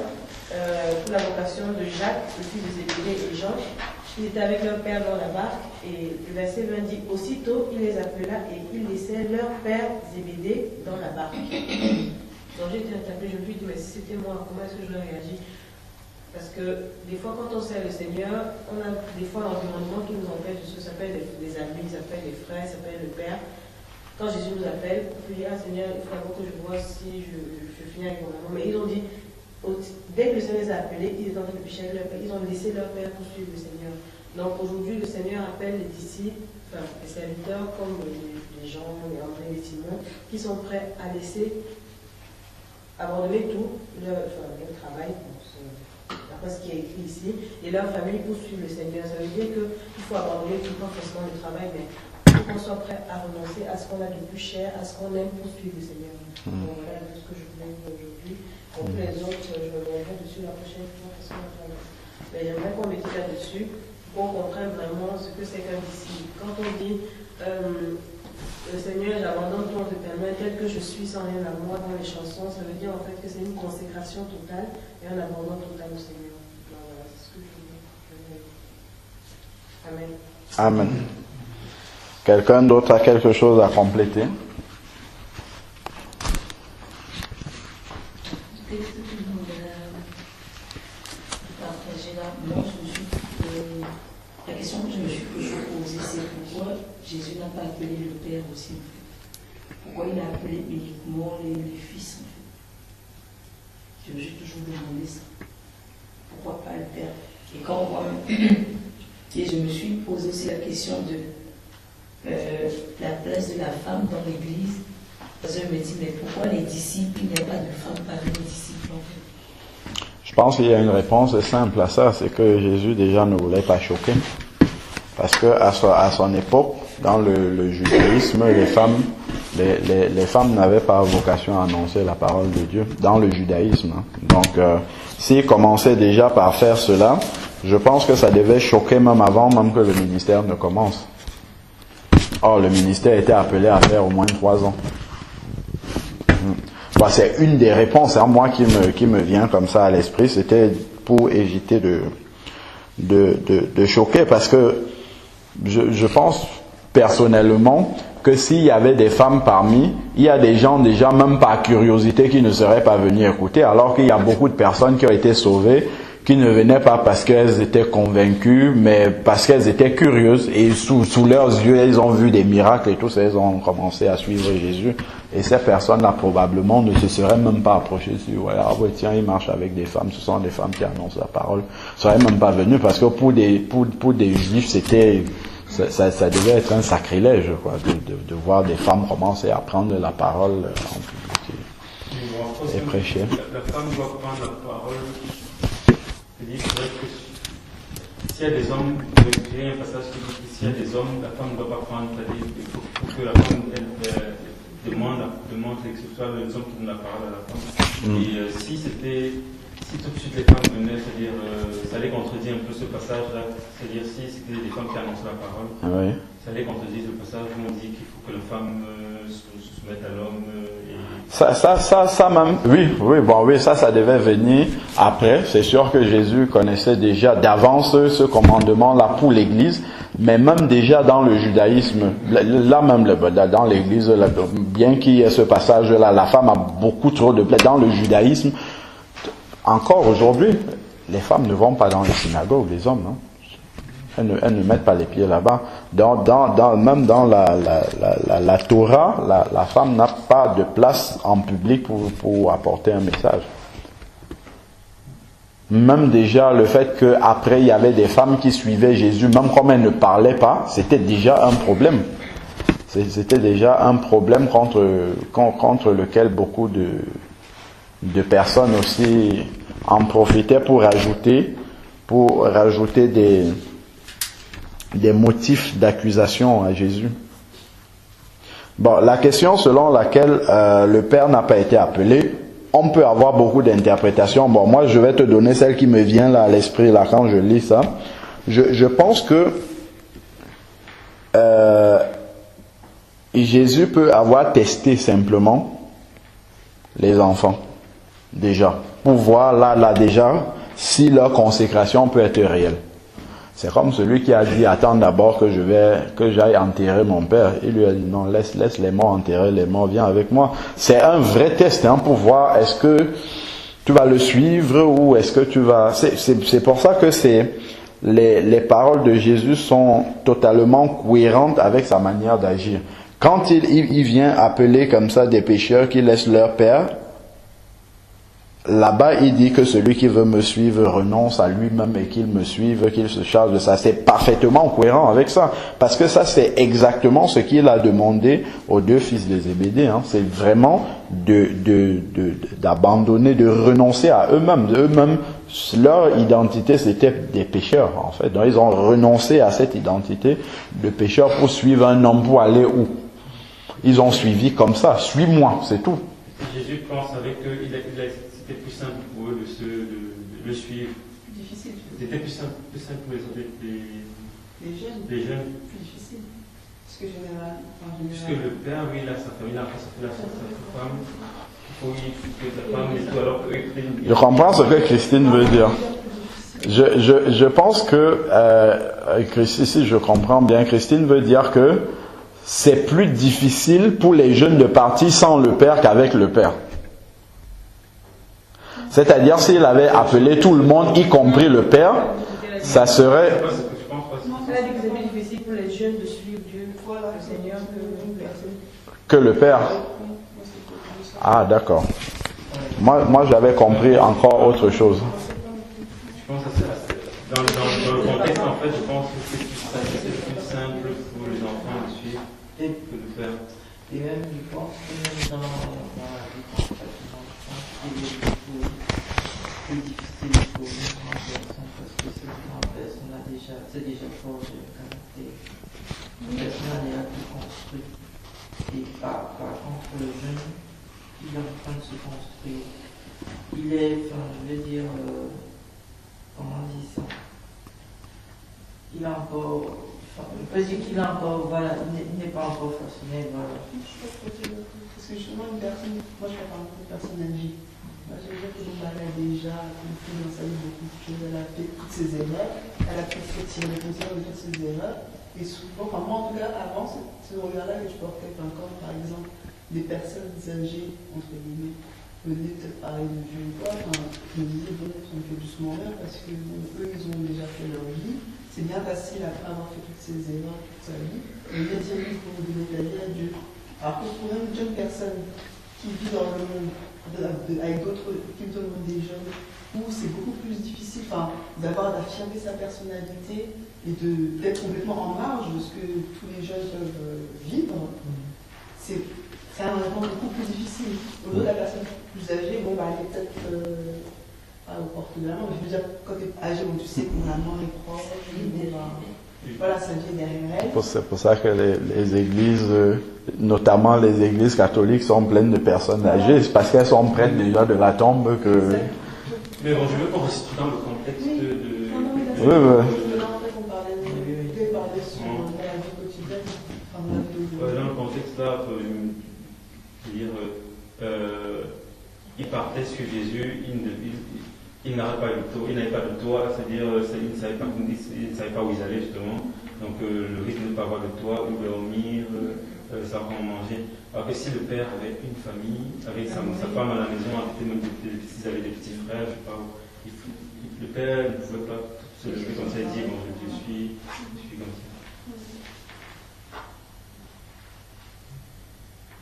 pour la vocation de Jacques, le fils de Zébédée et Jean, ils étaient avec leur père dans la barque, et le verset 20 dit, aussitôt il les appela et ils laissaient leur père Zébédée dans la barque. Donc j'ai été interpellée, je me suis dit, mais si c'était moi, comment est-ce que j'aurais réagi? Parce que des fois, quand on sert le Seigneur, on a des fois l'environnement qui nous empêche de se. Ça s'appelle des amis, ça s'appelle les frères, ça s'appelle le Père. Quand Jésus nous appelle, on peut dire, ah Seigneur, il faut d'abord que je vois si je finis avec mon amour. Mais ils ont dit, dès que le Seigneur les a appelés, ils étaient en train de pécher avec leur Père, ils ont laissé leur Père pour suivre le Seigneur. Donc aujourd'hui, le Seigneur appelle les disciples, enfin les serviteurs comme les gens, les André, les Simon, qui sont prêts à laisser abandonner tout leur travail. Après ce qui est écrit ici, et leur famille pour suivre le Seigneur. Ça veut dire qu'il faut abandonner tout le temps forcément le travail, mais il faut qu'on soit prêt à renoncer à ce qu'on a de plus cher, à ce qu'on aime pour suivre le Seigneur. Donc voilà tout ce que je voulais dire aujourd'hui. Pour tous les autres, je reviendrai dessus la prochaine fois. Mais j'aimerais qu'on médite là-dessus, pour qu'on comprenne vraiment ce que c'est qu'un disciple. Quand on dit Seigneur, j'abandonne tout entre tes mains, tel que je suis sans rien à moi dans les chansons. Ça veut dire en fait que c'est une consécration totale et un abandon total au Seigneur. Voilà, c'est ce que je veux dire. Amen. Amen. Quelqu'un d'autre a quelque chose à compléter? La question que je me suis toujours posée, c'est pourquoi Jésus n'a pas appelé le Père aussi, en fait. Pourquoi il a appelé uniquement les fils, en fait. Je me suis toujours demandé ça. Pourquoi pas le Père? Et quand on voit... Et je me suis posé aussi la question de la place de la femme dans l'Église. Parce que je me dis, mais pourquoi les disciples, il n'y a pas de femme parmi les disciples, en fait? Je pense qu'il y a une réponse simple à ça, c'est que Jésus déjà ne voulait pas choquer. Parce que à son époque, dans le judaïsme, les femmes n'avaient pas vocation à annoncer la parole de Dieu dans le judaïsme. Donc, s'il commençait déjà par faire cela, je pense que ça devait choquer même avant même que le ministère ne commence. Or, le ministère était appelé à faire au moins 3 ans. Bon, c'est une des réponses, moi qui me vient comme ça à l'esprit, c'était pour éviter de choquer, parce que je pense personnellement que s'il y avait des femmes parmi, il y a des gens déjà même par curiosité qui ne seraient pas venus écouter, alors qu'il y a beaucoup de personnes qui ont été sauvées, qui ne venaient pas parce qu'elles étaient convaincues, mais parce qu'elles étaient curieuses, et sous leurs yeux, elles ont vu des miracles et tout ça, elles ont commencé à suivre Jésus. Et ces personnes-là, probablement, ne se seraient même pas approchées sur, voilà, ah ouais, tiens, il marche avec des femmes, ce sont des femmes qui annoncent la parole. Ne seraient même pas venues, parce que pour des juifs, c'était, ça devait être un sacrilège, quoi, de voir des femmes commencer à prendre la parole en public et prêcher. La femme doit prendre la parole. C'est vrai que s'il y a des hommes, j'ai un passage qui dit que s'il y a des hommes, la femme ne doit pas prendre, c'est-à-dire qu'il faut que la femme demande que ce soit les hommes qui donnent la parole à la femme. Et si tout de suite les femmes venaient, c'est-à-dire ça allait contredire un peu ce passage-là, c'est-à-dire si c'était des femmes qui annonçaient la parole, ça allait contredire le passage où on dit qu'il faut que la femme se soumette à l'homme. Ça même, oui, ça devait venir après. C'est sûr que Jésus connaissait déjà d'avance ce commandement-là pour l'Église, mais même déjà dans le judaïsme, là même dans l'Église, bien qu'il y ait ce passage-là, la femme a beaucoup trop de place. Dans le judaïsme, encore aujourd'hui, les femmes ne vont pas dans les synagogues, les hommes, hein. Elles ne mettent pas les pieds là-bas. Même dans la Torah, la femme n'a pas de place en public pour apporter un message. Même déjà le fait qu'après il y avait des femmes qui suivaient Jésus, même comme elles ne parlaient pas, c'était déjà un problème. C'était déjà un problème contre lequel beaucoup de personnes aussi en profitaient pour rajouter des motifs d'accusation à Jésus. Bon, la question selon laquelle le Père n'a pas été appelé, on peut avoir beaucoup d'interprétations. Bon, moi je vais te donner celle qui me vient là à l'esprit là quand je lis ça. Je pense que Jésus peut avoir testé simplement les enfants déjà pour voir là déjà si leur consécration peut être réelle. C'est comme celui qui a dit, attends d'abord que j'aille enterrer mon père. Il lui a dit, non, laisse les morts enterrer les morts, viens avec moi. C'est un vrai test, pour voir est-ce que tu vas le suivre ou est-ce que tu vas... C'est pour ça que les paroles de Jésus sont totalement cohérentes avec sa manière d'agir. Quand il vient appeler comme ça des pécheurs qui laissent leur père, là-bas, il dit que celui qui veut me suivre renonce à lui-même et qu'il me suive, qu'il se charge de ça. C'est parfaitement cohérent avec ça. Parce que ça, c'est exactement ce qu'il a demandé aux 2 fils de Zébédée. C'est vraiment d'abandonner, de renoncer à eux-mêmes. Eux-mêmes, leur identité, c'était des pécheurs, en fait. Donc, ils ont renoncé à cette identité de pécheurs pour suivre un homme pour aller où? Ils ont suivi comme ça. Suis-moi, c'est tout. Jésus pense avec eux, c'était plus simple pour eux de le suivre. Difficile. C'était plus simple pour les jeunes. Les jeunes. Plus difficile. Parce que Puisque le père, oui, il a sa famille, il a sa femme. Il faut que la femme et tout, alors que... Je comprends ce que Christine veut dire. Je pense que, si je comprends bien, Christine veut dire que c'est plus difficile pour les jeunes de partir sans le père qu'avec le père. C'est-à-dire, s'il avait appelé tout le monde, y compris le père, ça serait... Elle a dit que c'est plus difficile pour les jeunes de suivre Dieu, le Seigneur, que le père. Ah, d'accord. Moi j'avais compris encore autre chose. Je pense que dans le contexte, en fait, je pense que c'est plus simple pour les enfants de suivre que de faire. Et même, je pense que même dans la vie concrètement, je pense qu'il est beaucoup plus difficile pour une grande personne parce que cette grande personne c'est déjà fort de caractère. Une personne a déjà tout construit. Et par contre, le jeune, il est en train de se construire. Il est, enfin, je veux dire, comment on dit ça? Il a encore, on peut dire qu'il a encore, voilà, il n'est pas encore façonné, voilà. Parce que justement, une personne, moi je parle de personne âgée. Moi je veux dire que elle a déjà compris dans sa vie beaucoup de choses, elle a fait toutes ses erreurs, elle a pu se tirer conscience de toutes ses erreurs. Et souvent, enfin moi en tout cas, avant, ce regard-là que je portais encore, par exemple, des personnes âgées, entre guillemets, venaient peut-être parler de Dieu ou quoi, enfin, je me disais, bon, ça me fait doucement rire parce que bon, eux, ils ont déjà fait leur vie. C'est bien facile après avoir fait toutes ces erreurs toute sa vie, et bien dire oui pour donner ta vie à Dieu. Alors que pour une jeune personne qui vit dans le monde, avec d'autres, qui vit dans le monde des jeunes, où c'est beaucoup plus difficile d'affirmer sa personnalité et d'être complètement en marge de ce que tous les jeunes peuvent vivre, c'est un moment beaucoup plus difficile. Au lieu de la personne plus âgée, bon, bah, elle est peut-être pas au porte de la main, mais je veux dire, quand tu es âgé, bon, tu sais que la main est proche, bon, bah, voilà, ça vient derrière elle. C'est pour ça que les églises, notamment les églises catholiques, sont pleines de personnes âgées. C'est parce qu'elles sont prêtes déjà de la tombe que... Mais bon, je veux qu'on reste dans le contexte de... Oui, oui. Dans le contexte là, je veux dire, il partait sur Jésus, il n'avait pas de toit, c'est-à-dire il ne savait pas où ils allaient justement. Donc le risque de ne pas avoir de toit, où dormir, savoir comment manger. Alors que si le père avait une famille, avec sa femme à la maison, s'ils avaient des petits frères, je sais pas, le père ne pouvait pas se lever comme ça et dire bon, je suis comme ça.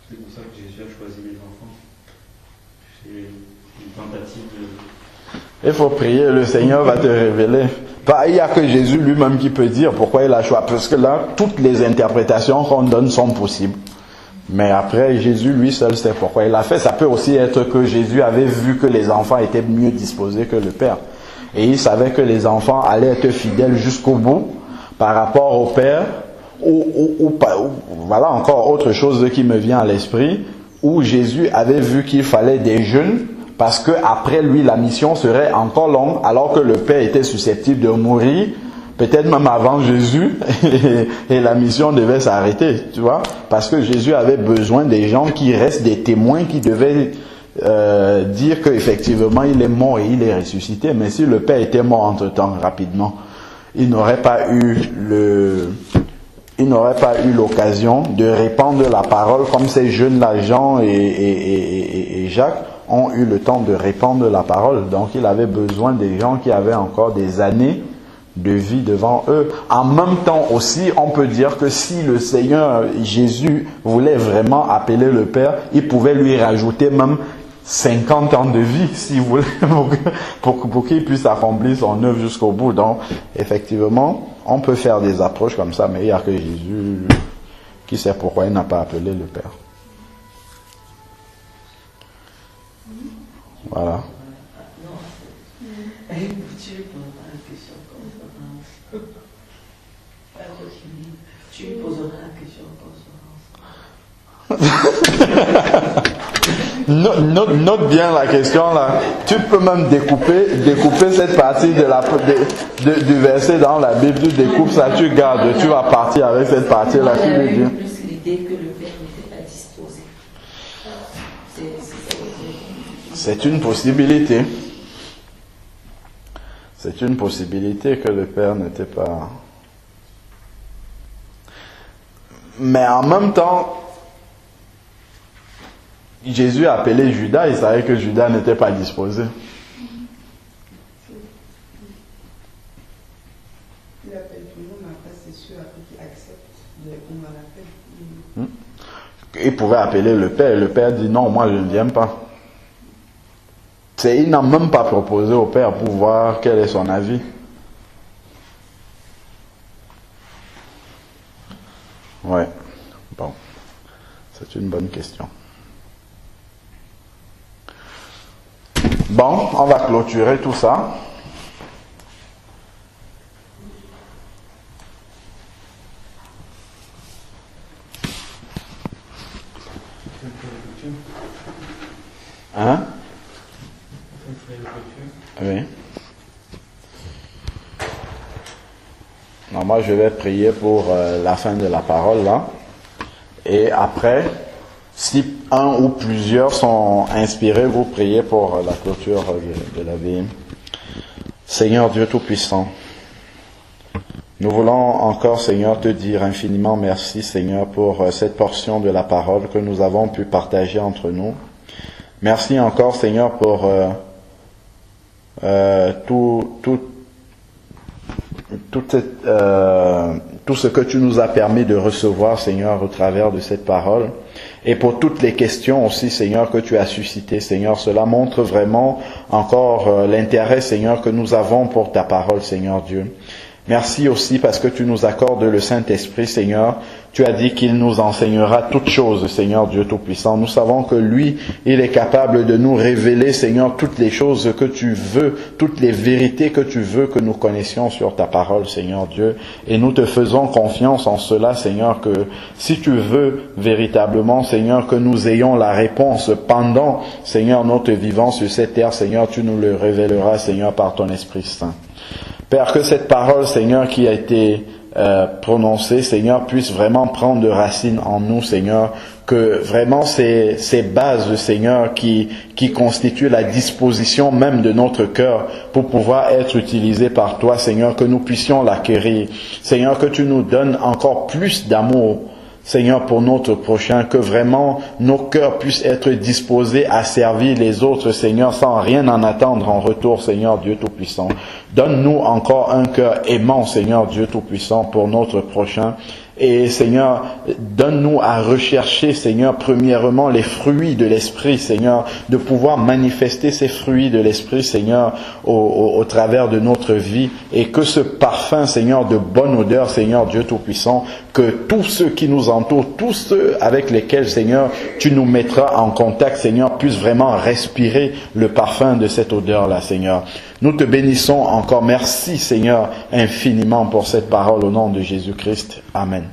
C'est pour ça que Jésus a choisi les enfants. C'est une tentative de... Il faut prier, le Seigneur va te révéler. Il n'y a que Jésus lui-même qui peut dire pourquoi il a choisi. Parce que là, toutes les interprétations qu'on donne sont possibles. Mais après, Jésus lui seul sait pourquoi il l'a fait. Ça peut aussi être que Jésus avait vu que les enfants étaient mieux disposés que le Père. Et il savait que les enfants allaient être fidèles jusqu'au bout par rapport au Père. Voilà encore autre chose qui me vient à l'esprit, où Jésus avait vu qu'il fallait des jeunes parce que après lui la mission serait encore longue, alors que le Père était susceptible de mourir peut-être même avant Jésus et la mission devait s'arrêter, tu vois, parce que Jésus avait besoin des gens qui restent des témoins qui devaient dire qu'effectivement il est mort et il est ressuscité. Mais si le Père était mort entre-temps rapidement, il n'aurait pas eu l'occasion de répandre la parole comme ces jeunes-là, Jean et Jacques, ont eu le temps de répandre la parole. Donc il avait besoin des gens qui avaient encore des années de vie devant eux. En même temps aussi, on peut dire que si le Seigneur Jésus voulait vraiment appeler le Père, il pouvait lui rajouter même 50 ans de vie, s'il voulait, pour qu'il puisse accomplir son œuvre jusqu'au bout. Donc, effectivement, on peut faire des approches comme ça, mais il n'y a que Jésus qui sait pourquoi il n'a pas appelé le Père. Voilà. Tu lui poseras la question comme ça. Note bien la question là. Tu peux même découper cette partie du verset dans la Bible. Tu découpes ça, tu gardes, tu vas partir avec cette partie là. Il y avait plus l'idée que le Père n'était pas disposé. C'est une possibilité. C'est une possibilité que le Père n'était pas. Mais en même temps, Jésus a appelé Judas, il savait que Judas n'était pas disposé. Il appelle tout le monde, mais après c'est sûr, après qu'il accepte qu'on l'appelle. Il pouvait appeler le Père, et le Père dit non, moi je ne viens pas. Il n'a même pas proposé au Père pour voir quel est son avis. Ouais, bon, c'est une bonne question. Bon, on va clôturer tout ça. Hein? Oui. Non, moi je vais prier pour la fin de la parole là. Et après, si un ou plusieurs sont inspirés, vous priez pour la clôture de la vie. Seigneur Dieu Tout-Puissant, nous voulons encore, Seigneur, te dire infiniment merci, Seigneur, pour cette portion de la parole que nous avons pu partager entre nous. Merci encore, Seigneur, pour tout ce que tu nous as permis de recevoir, Seigneur, au travers de cette parole. Et pour toutes les questions aussi, Seigneur, que tu as suscitées, Seigneur. Cela montre vraiment encore l'intérêt, Seigneur, que nous avons pour ta parole, Seigneur Dieu. Merci aussi parce que tu nous accordes le Saint-Esprit, Seigneur. Tu as dit qu'il nous enseignera toutes choses, Seigneur Dieu Tout-Puissant. Nous savons que lui, il est capable de nous révéler, Seigneur, toutes les choses que tu veux, toutes les vérités que tu veux que nous connaissions sur ta parole, Seigneur Dieu. Et nous te faisons confiance en cela, Seigneur, que si tu veux véritablement, Seigneur, que nous ayons la réponse pendant, Seigneur, notre vivance sur cette terre, Seigneur, tu nous le révéleras, Seigneur, par ton Esprit Saint. Père, que cette parole, Seigneur, qui a été prononcée, Seigneur, puisse vraiment prendre racine en nous, Seigneur, que vraiment ces bases, Seigneur, qui constituent la disposition même de notre cœur pour pouvoir être utilisées par toi, Seigneur, que nous puissions l'acquérir. Seigneur, que tu nous donnes encore plus d'amour, Seigneur, pour notre prochain, que vraiment nos cœurs puissent être disposés à servir les autres, Seigneur, sans rien en attendre en retour, Seigneur Dieu Tout-Puissant. Donne-nous encore un cœur aimant, Seigneur Dieu Tout-Puissant, pour notre prochain. Et Seigneur, donne-nous à rechercher, Seigneur, premièrement les fruits de l'Esprit, Seigneur, de pouvoir manifester ces fruits de l'Esprit, Seigneur, au travers de notre vie, et que ce parfum, Seigneur, de bonne odeur, Seigneur Dieu Tout-Puissant, que tous ceux qui nous entourent, tous ceux avec lesquels, Seigneur, tu nous mettras en contact, Seigneur, puissent vraiment respirer le parfum de cette odeur-là, Seigneur. Nous te bénissons encore. Merci, Seigneur, infiniment pour cette parole au nom de Jésus-Christ. Amen.